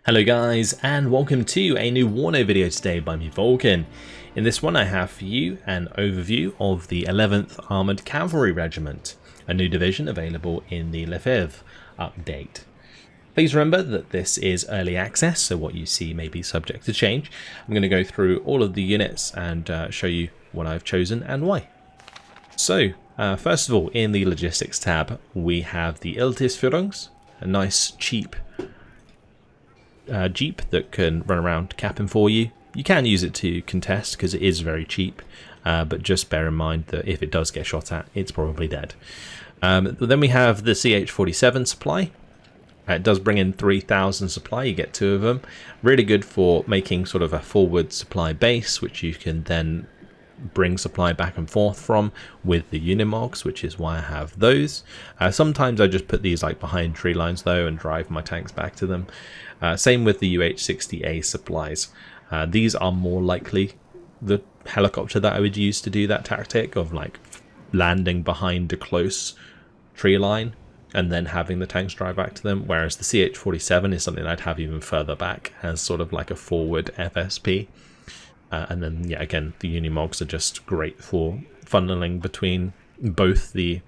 Hello guys, and welcome to a new WARNO video today by me, Vulcan. In this one I have for you an overview of the 11th Armored Cavalry Regiment, a new division available in the Lviv update. Please remember that this is early access, so what you see may be subject to change. I'm going to go through all of the units and show you what I've chosen and why. So, first of all, in the logistics tab, we have the Iltis, a nice cheap Jeep that can run around capping for you. You can use it to contest because it is very cheap, but just bear in mind that if it does get shot at, it's probably dead. Then we have the CH-47 supply. It does bring in 3,000 supply, you get 2 of them. Really good for making sort of a forward supply base, which you can then bring supply back and forth from with the Unimogs, which is why I have those. Sometimes I just put these like behind tree lines though and drive my tanks back to them. Same with the UH-60A supplies. These are more likely the helicopter that I would use to do that tactic of like landing behind a close tree line and then having the tanks drive back to them, whereas the CH-47 is something I'd have even further back as sort of like a forward FSP. And then, yeah, again, the Unimogs are just great for funneling between both the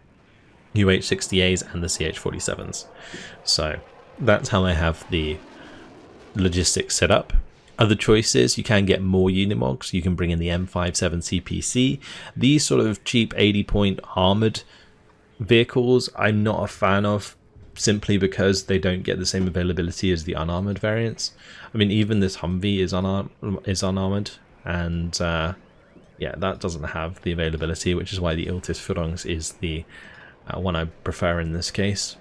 UH-60As and the CH-47s. So that's how I have the logistics set up. Other choices, you can get more Unimogs. You can bring in the M57 CPC. These sort of cheap 80-point armored vehicles I'm not a fan of, simply because they don't get the same availability as the unarmored variants. I mean, even this Humvee is unarmored. And yeah, that doesn't have the availability, which is why the Iltis is the one I prefer in this case.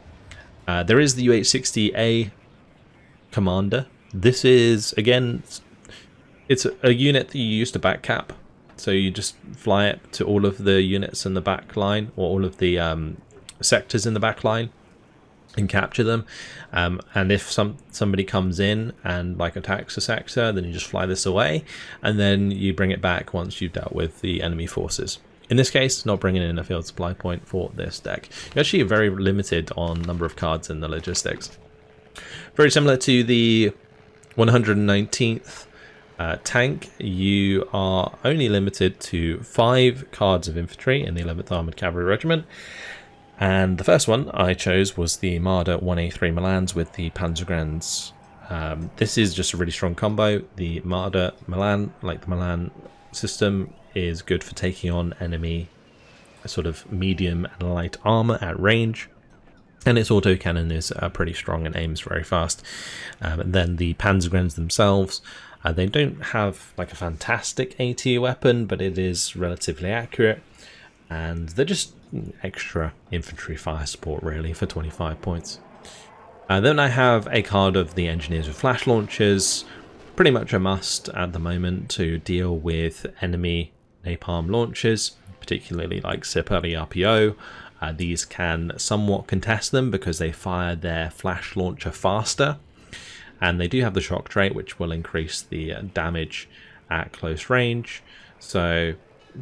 There is the UH-60A Commander. This is, again, it's a unit that you use to back cap. So you just fly it to all of the units in the back line, or all of the sectors in the back line, and capture them. And if somebody comes in and like attacks a sector, then you just fly this away, and then you bring it back once you've dealt with the enemy forces. In this case, not bringing in a field supply point for this deck. You're actually very limited on number of cards in the logistics. Very similar to the 119th tank, you are only limited to 5 cards of infantry in the 11th Armored Cavalry Regiment. And the first one I chose was the Marder 1A3 Milans with the Panzergrenz. This is just a really strong combo. The Marder Milan, like the Milan system, is good for taking on enemy sort of medium and light armor at range. And its autocannon is pretty strong and aims very fast. And then the Panzergrenz themselves, they don't have like a fantastic AT weapon, but it is relatively accurate. And they're just extra infantry fire support really for 25 points. Then I have a card of the engineers with flash launchers, pretty much a must at the moment to deal with enemy napalm launchers, particularly like Siperi RPO. These can somewhat contest them because they fire their flash launcher faster, and they do have the shock trait, which will increase the damage at close range. So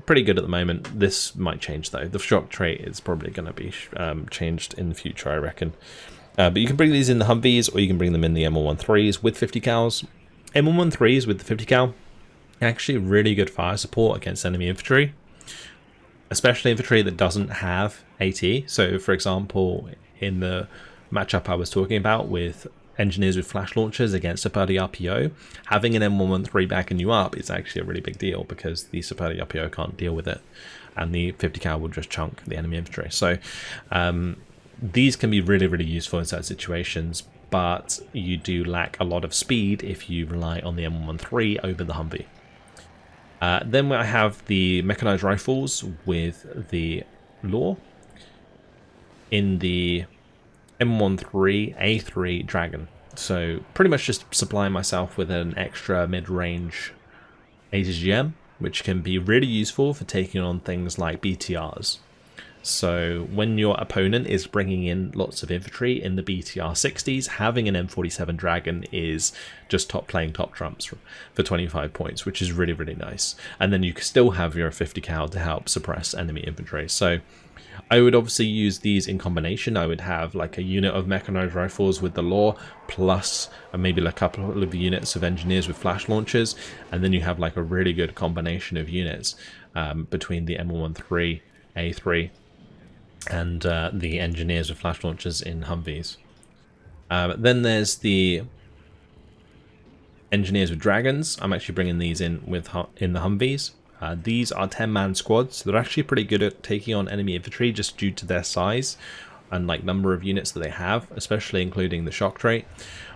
pretty good at the moment. This might change though. The shock trait is probably going to be changed in the future, I reckon. But you can bring these in the Humvees, or you can bring them in the M113s with 50 cals. M113s with the 50 cal, actually really good fire support against enemy infantry, especially infantry that doesn't have AT. So for example, in the matchup I was talking about with engineers with flash launchers against Siperi RPO, having an M113 backing you up is actually a really big deal because the Siperi RPO can't deal with it, and the 50 cal will just chunk the enemy infantry. So these can be really, really useful in certain situations, but you do lack a lot of speed if you rely on the M113 over the Humvee. Then I have the mechanized rifles with the Law in the M13A3 Dragon. So pretty much just supplying myself with an extra mid-range ATGM, which can be really useful for taking on things like BTRs. So when your opponent is bringing in lots of infantry in the BTR 60s, having an M47 Dragon is just playing top trumps for 25 points, which is really, really nice. And then you can still have your 50 cal to help suppress enemy infantry. So I would obviously use these in combination. I would have like a unit of mechanized rifles with the law, plus maybe like a couple of units of engineers with flash launchers, and then you have like a really good combination of units between the M113, A3, and the engineers with flash launchers in Humvees. Then there's the engineers with dragons. I'm actually bringing these in in the Humvees. These are 10-man squads, so they're actually pretty good at taking on enemy infantry just due to their size and like number of units that they have, especially including the shock trait.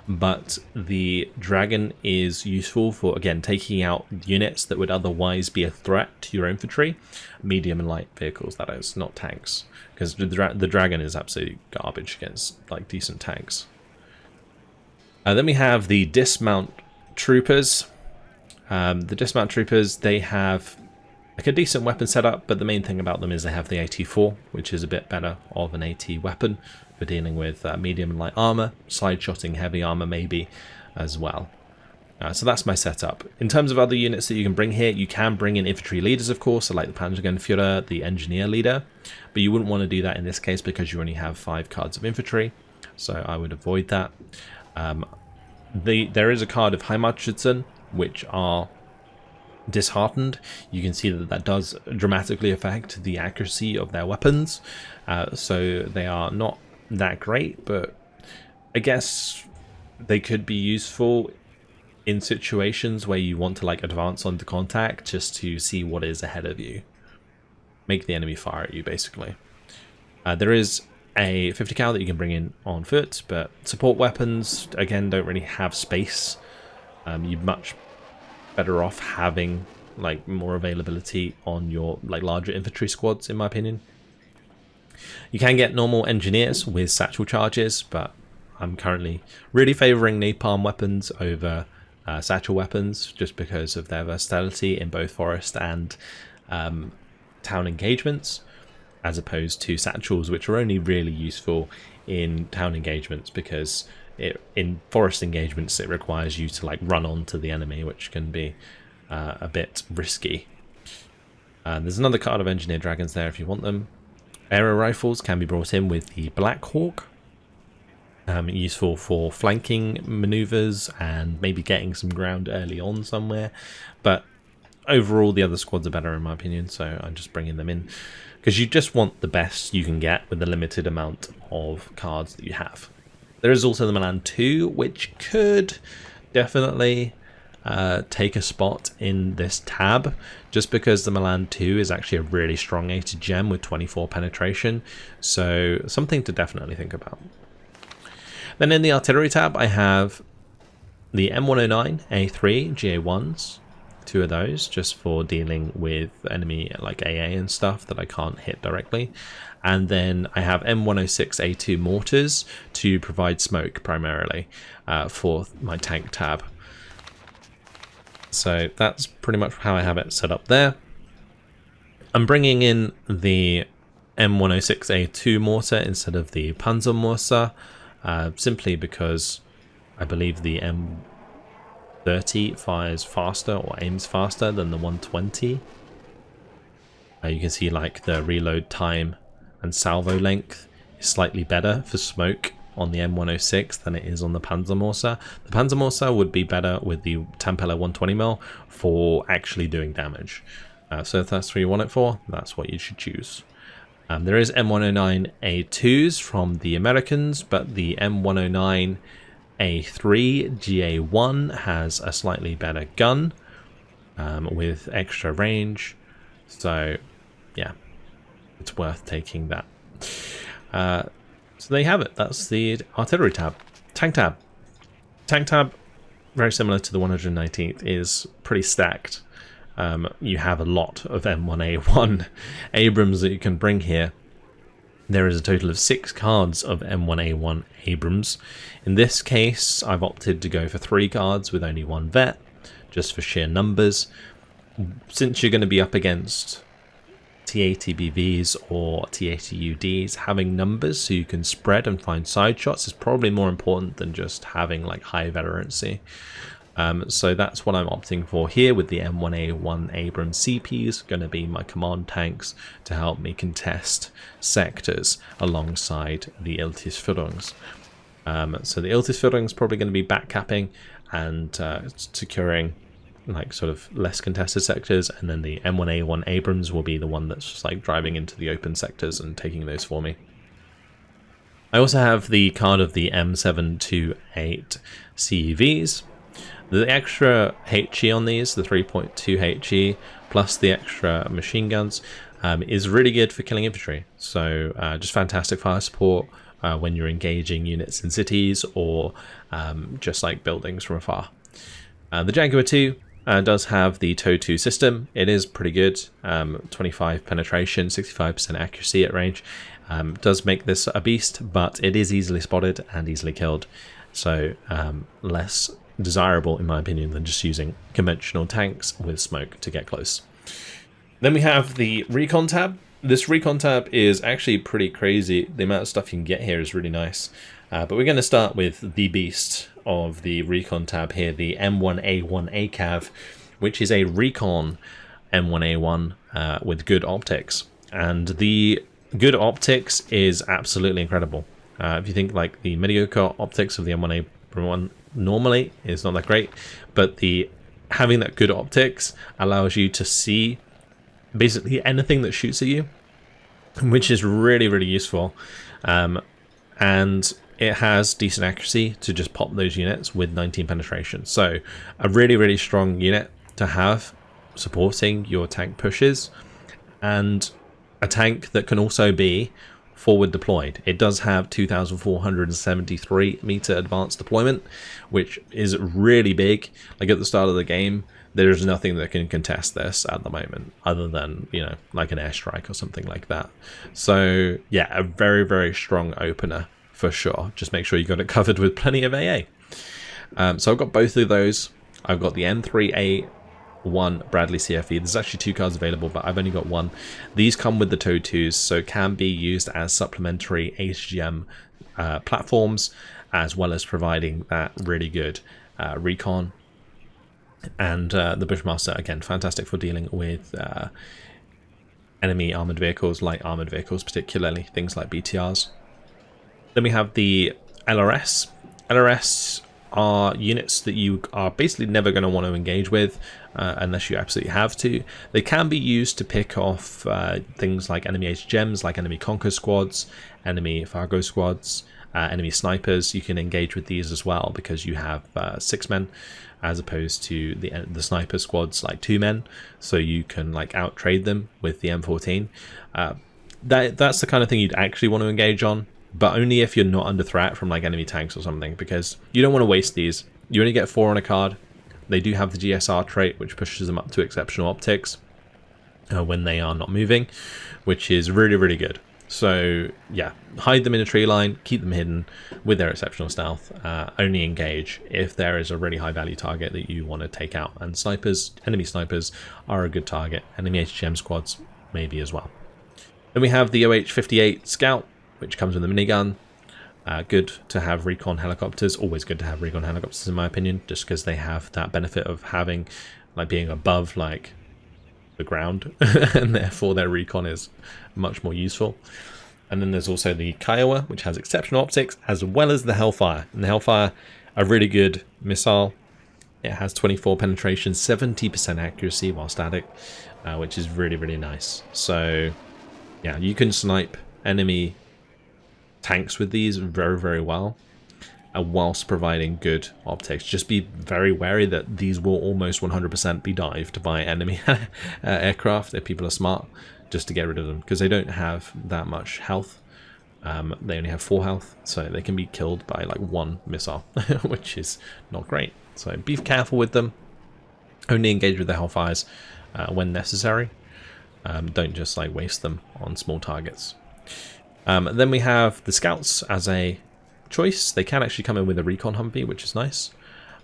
But the dragon is useful for, again, taking out units that would otherwise be a threat to your infantry, medium and light vehicles, that is, not tanks, because the dragon is absolutely garbage against like decent tanks. Then we have the dismount troopers. The dismount troopers, they have like a decent weapon setup, but the main thing about them is they have the AT4, which is a bit better of an AT weapon for dealing with medium and light armor, side-shotting heavy armor maybe as well. So that's my setup. In terms of other units that you can bring here, you can bring in infantry leaders, of course, so like the Panzergrenführer, the engineer leader, but you wouldn't want to do that in this case because you only have 5 cards of infantry, so I would avoid that. There is a card of Heimatschützen, which are disheartened. You can see that that does dramatically affect the accuracy of their weapons, so they are not that great, but I guess they could be useful in situations where you want to like advance onto contact just to see what is ahead of you, make the enemy fire at you basically. There is a 50 cal that you can bring in on foot, but support weapons again don't really have space. You're much better off having like more availability on your like larger infantry squads, in my opinion. You can get normal engineers with satchel charges, but I'm currently really favoring napalm weapons over satchel weapons just because of their versatility in both forest and town engagements, as opposed to satchels, which are only really useful in town engagements because in forest engagements it requires you to like run onto the enemy, which can be a bit risky. There's another card of engineer dragons there if you want them. Aero rifles can be brought in with the Black Hawk, useful for flanking maneuvers and maybe getting some ground early on somewhere, but overall the other squads are better in my opinion, so I'm just bringing them in because you just want the best you can get with the limited amount of cards that you have. There is also the Milan 2, which could definitely take a spot in this tab, just because the Milan 2 is actually a really strong 80 gem with 24 penetration, so something to definitely think about. Then in the artillery tab, I have the M109 A3 GA1s, 2 of those, just for dealing with enemy like AA and stuff that I can't hit directly. And then I have M106 A2 mortars to provide smoke primarily for my tank tab. So that's pretty much how I have it set up there. I'm bringing in the M106 A2 mortar instead of the Panzermörser, simply because I believe the M30 fires faster or aims faster than the 120. You can see like the reload time and salvo length is slightly better for smoke on the M106 than it is on the Panzermörser. The Panzermörser would be better with the Tampella 120mm for actually doing damage. So if that's what you want it for, that's what you should choose. There is M109 A2s from the Americans, but the M109 A3 GA1 has a slightly better gun with extra range. So yeah, it's worth taking that. So there you have it. That's the artillery tab. Tank tab. Tank tab, very similar to the 119th, is pretty stacked. You have a lot of M1A1 Abrams that you can bring here. There is a total of 6 cards of M1A1 Abrams. In this case, I've opted to go for 3 cards with only 1 vet, just for sheer numbers. Since you're going to be up against T80BVs or T80UDs, having numbers so you can spread and find side shots is probably more important than just having like high veterancy. So that's what I'm opting for here with the M1A1 Abrams CPs, going to be my command tanks to help me contest sectors alongside the Iltisführungs. So the Iltisführung is probably going to be backcapping and securing like sort of less contested sectors, and then the M1A1 Abrams will be the one that's just like driving into the open sectors and taking those for me. I also have the card of the M728 CEVs. The extra HE on these, the 3.2 HE, plus the extra machine guns, is really good for killing infantry. So just fantastic fire support when you're engaging units in cities or just like buildings from afar. The Jaguar 2 does have the TOW 2 system. It is pretty good, 25 penetration, 65% accuracy at range. Does make this a beast, but it is easily spotted and easily killed. So less desirable in my opinion than just using conventional tanks with smoke to get close. Then we have the Recon tab. This Recon tab is actually pretty crazy. The amount of stuff you can get here is really nice. But we're going to start with the beast of the Recon tab here, the M1A1 ACAV, which is a Recon M1A1 with good optics. And the good optics is absolutely incredible. If you think like the mediocre optics of the M1A1 normally is not that great, but having that good optics allows you to see basically anything that shoots at you, which is really, really useful. And it has decent accuracy to just pop those units with 19 penetration. So a really, really strong unit to have supporting your tank pushes, and a tank that can also be forward deployed. It does have 2,473 meter advanced deployment, which is really big. Like at the start of the game, there's nothing that can contest this at the moment other than, you know, like an airstrike or something like that. So yeah, a very, very strong opener for sure. Just make sure you got it covered with plenty of AA. So I've got both of those. I've got the M3A1 Bradley CFE. There's actually 2 cards available, but I've only got 1. These come with the TOW 2s, so can be used as supplementary HGM platforms, as well as providing that really good recon. And the Bushmaster, again, fantastic for dealing with enemy armored vehicles, light armored vehicles particularly, things like BTRs. Then we have the LRS. LRS are units that you are basically never going to want to engage with unless you absolutely have to. They can be used to pick off things like enemy HGMs, like enemy Conquer squads, enemy Fargo squads, enemy snipers. You can engage with these as well because you have 6 men as opposed to the sniper squads like 2 men, so you can like out trade them with the M14. That's the kind of thing you'd actually want to engage on, but only if you're not under threat from like enemy tanks or something, because you don't want to waste these. You only get 4 on a card. They do have the GSR trait, which pushes them up to exceptional optics when they are not moving, which is really, really good. So yeah, hide them in a tree line, keep them hidden with their exceptional stealth, only engage if there is a really high value target that you want to take out. And snipers, enemy snipers are a good target. Enemy HGM squads maybe as well. Then we have the OH-58 Scout, which comes with a minigun. Good to have recon helicopters. Always good to have recon helicopters in my opinion, just because they have that benefit of having, like, being above like the ground, and therefore their recon is much more useful. And then there's also the Kiowa, which has exceptional optics, as well as the Hellfire. And the Hellfire, a really good missile. It has 24 penetration, 70% accuracy while static, which is really, really nice. So yeah, you can snipe enemy tanks with these very, very well, whilst providing good optics. Just be very wary that these will almost 100% be dived by enemy aircraft if people are smart, just to get rid of them, because they don't have that much health. They only have 4 health, so they can be killed by like 1 missile, which is not great. So be careful with them. Only engage with the Hellfires when necessary. Don't just like waste them on small targets. Then we have the Scouts as a choice. They can actually come in with a recon Humvee, which is nice.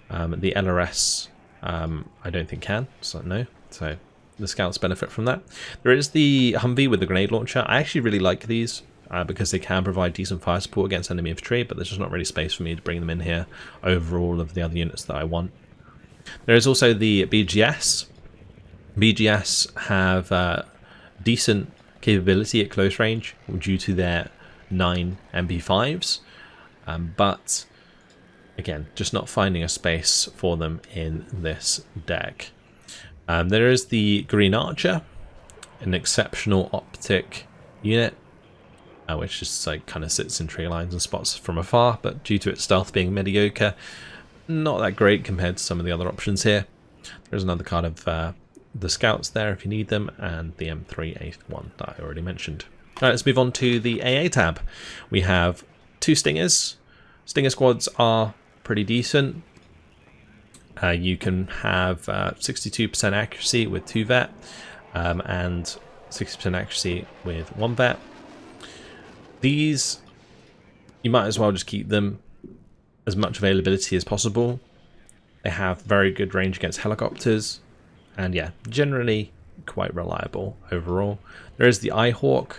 The LRS I don't think can, so no. So the Scouts benefit from that. There is the Humvee with the grenade launcher. I actually really like these because they can provide decent fire support against enemy infantry, but there's just not really space for me to bring them in here over all of the other units that I want. There is also the BGS. BGS have decent capability at close range due to their 9 MP5s, but again, just not finding a space for them in this deck. There is the Green Archer, an exceptional optic unit, which just like kind of sits in tree lines and spots from afar, but due to its stealth being mediocre, not that great compared to some of the other options here. There's another card of the Scouts there if you need them, and the M3A1 that I already mentioned. Alright, let's move on to the AA tab. We have 2 Stingers. Stinger squads are pretty decent. You can have 62% accuracy with 2 vet, and 60% accuracy with 1 vet. These, you might as well just keep them as much availability as possible. They have very good range against helicopters, and yeah, generally quite reliable overall. There is the Eyehawk,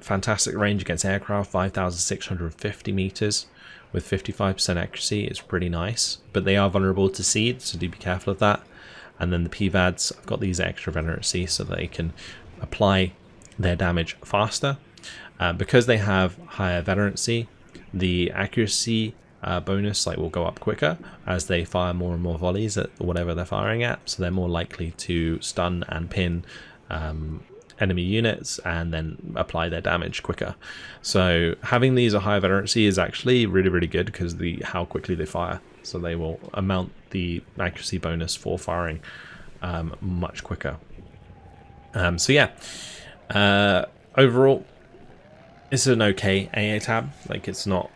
fantastic range against aircraft, 5,650 meters with 55% accuracy. It's pretty nice, but they are vulnerable to seed, so do be careful of that. And then the PVADs, I've got these extra veterancy so they can apply their damage faster. Because they have higher veterancy, the accuracy bonus will go up quicker as they fire more and more volleys at whatever they're firing at, so they're more likely to stun and pin enemy units and then apply their damage quicker. So having these at higher veterancy is actually really good because how quickly they fire, so they will amount the accuracy bonus for firing much quicker. So yeah, overall it's an okay AA tab. Like, it's not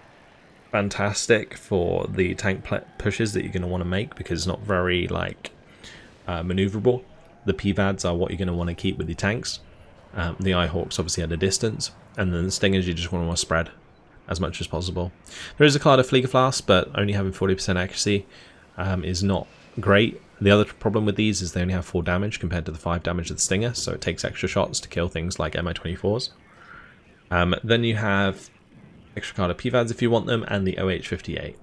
fantastic for the tank pushes that you're going to want to make because it's not very maneuverable. The PVADs are what you're going to want to keep with your tanks. The Eyehawks obviously at a distance, and then the Stingers you just want to spread as much as possible. There is a card of Fliegerflass, but only having 40% accuracy is not great. The other problem with these is they only have 4 damage compared to the 5 damage of the Stinger, so it takes extra shots to kill things like Mi-24s. Then you have extra card of PVADs if you want them, and the OH-58.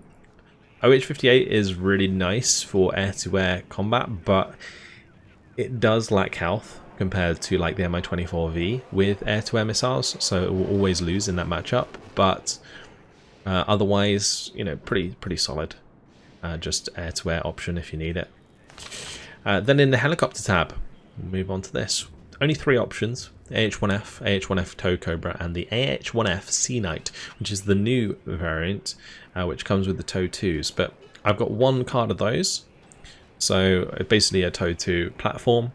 OH-58 is really nice for air-to-air combat, but it does lack health compared to like the Mi-24V with air-to-air missiles, so it will always lose in that matchup. But otherwise, you know, pretty solid. Just air-to-air option if you need it. Then in the helicopter tab, we'll move on to this. Only 3 options: AH-1F, AH-1F Tow Cobra, and the AH-1F Sea Knight, which is the new variant, which comes with the Tow 2s. But I've got 1 card of those, so basically a Tow 2 platform,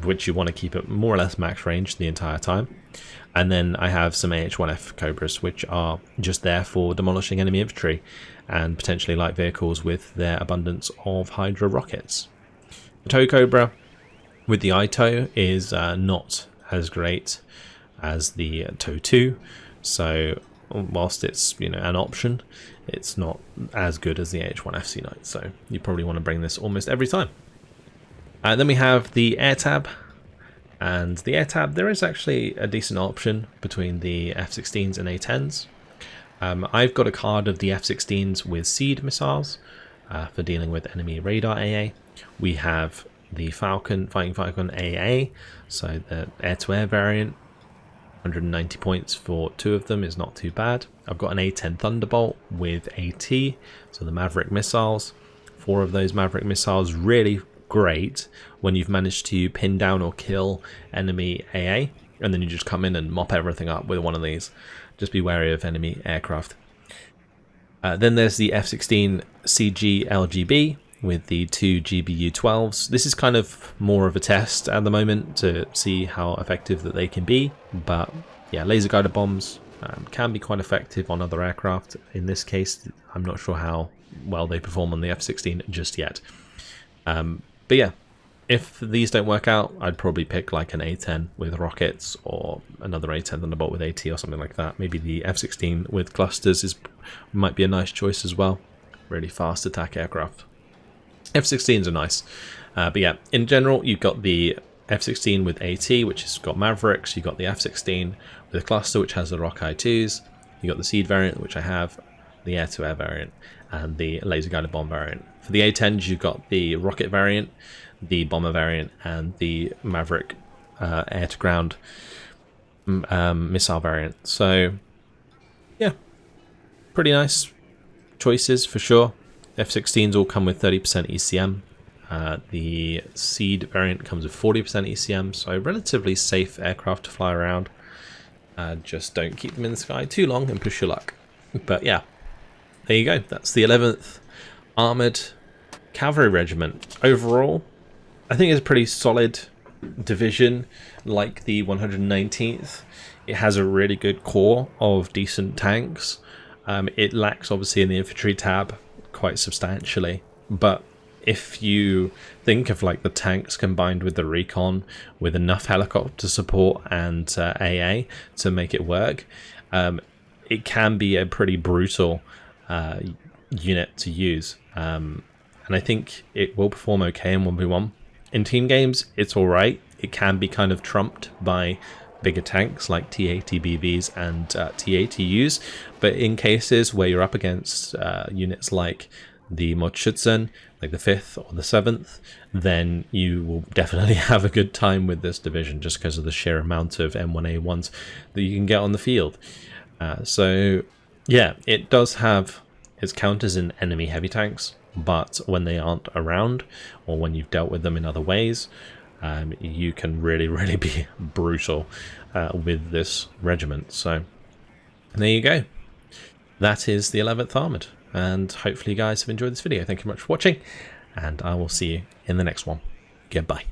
which you want to keep at more or less max range the entire time. And then I have some AH-1F Cobras, which are just there for demolishing enemy infantry and potentially light vehicles with their abundance of Hydra rockets. The Tow Cobra with the ITOW is not as great as the Tow 2, so whilst it's, you know, an option, it's not as good as the AH-1F Sea Knight, so you probably want to bring this almost every time. Then we have the Air Tab, and the Air Tab, there is actually a decent option between the F-16s and A-10s. I've got a card of the F-16s with seed missiles for dealing with enemy radar AA. We have the Fighting Falcon AA, so the air-to-air variant. 190 points for 2 of them is not too bad. I've got an A-10 Thunderbolt with AT, so the Maverick missiles. 4 of those Maverick missiles, really great when you've managed to pin down or kill enemy AA, and then you just come in and mop everything up with one of these. Just be wary of enemy aircraft. Then there's the F-16 CG LGB with the 2 GBU-12s. This is kind of more of a test at the moment to see how effective that they can be, but yeah, laser guided bombs can be quite effective on other aircraft. In this case, I'm not sure how well they perform on the F-16 just yet. But yeah, if these don't work out, I'd probably pick like an A-10 with rockets or another A-10 Thunderbolt with AT or something like that. Maybe the F-16 with clusters might be a nice choice as well. Really fast attack aircraft. F-16s are nice. But yeah, in general, you've got the F-16 with AT, which has got Mavericks. You've got the F-16 with a cluster, which has the Rockeye 2s. You've got the Seed variant, which I have, the air-to-air variant, and the laser guided bomb variant. For the A10s, you've got the rocket variant, the bomber variant, and the Maverick air to ground missile variant. So yeah, pretty nice choices for sure. F-16s all come with 30% ECM. The Seed variant comes with 40% ECM, so relatively safe aircraft to fly around. Just don't keep them in the sky too long and push your luck. But yeah, there you go. That's the 11th Armored Cavalry Regiment. Overall, I think it's a pretty solid division. Like the 119th, it has a really good core of decent tanks. It lacks obviously in the infantry tab quite substantially, but if you think of like the tanks combined with the Recon with enough helicopter support and AA to make it work, it can be a pretty brutal unit to use, and I think it will perform okay in 1v1. In team games, it's alright. It can be kind of trumped by bigger tanks like T-80BVs and T-80Us, but in cases where you're up against units like the Mordschützen, like the 5th or the 7th, then you will definitely have a good time with this division just because of the sheer amount of M1A1s that you can get on the field. So yeah, it does have its counters in enemy heavy tanks, but when they aren't around or when you've dealt with them in other ways, you can really be brutal with this regiment. So there you go. That is the 11th Armoured, and hopefully you guys have enjoyed this video. Thank you very much for watching, and I will see you in the next one. Goodbye.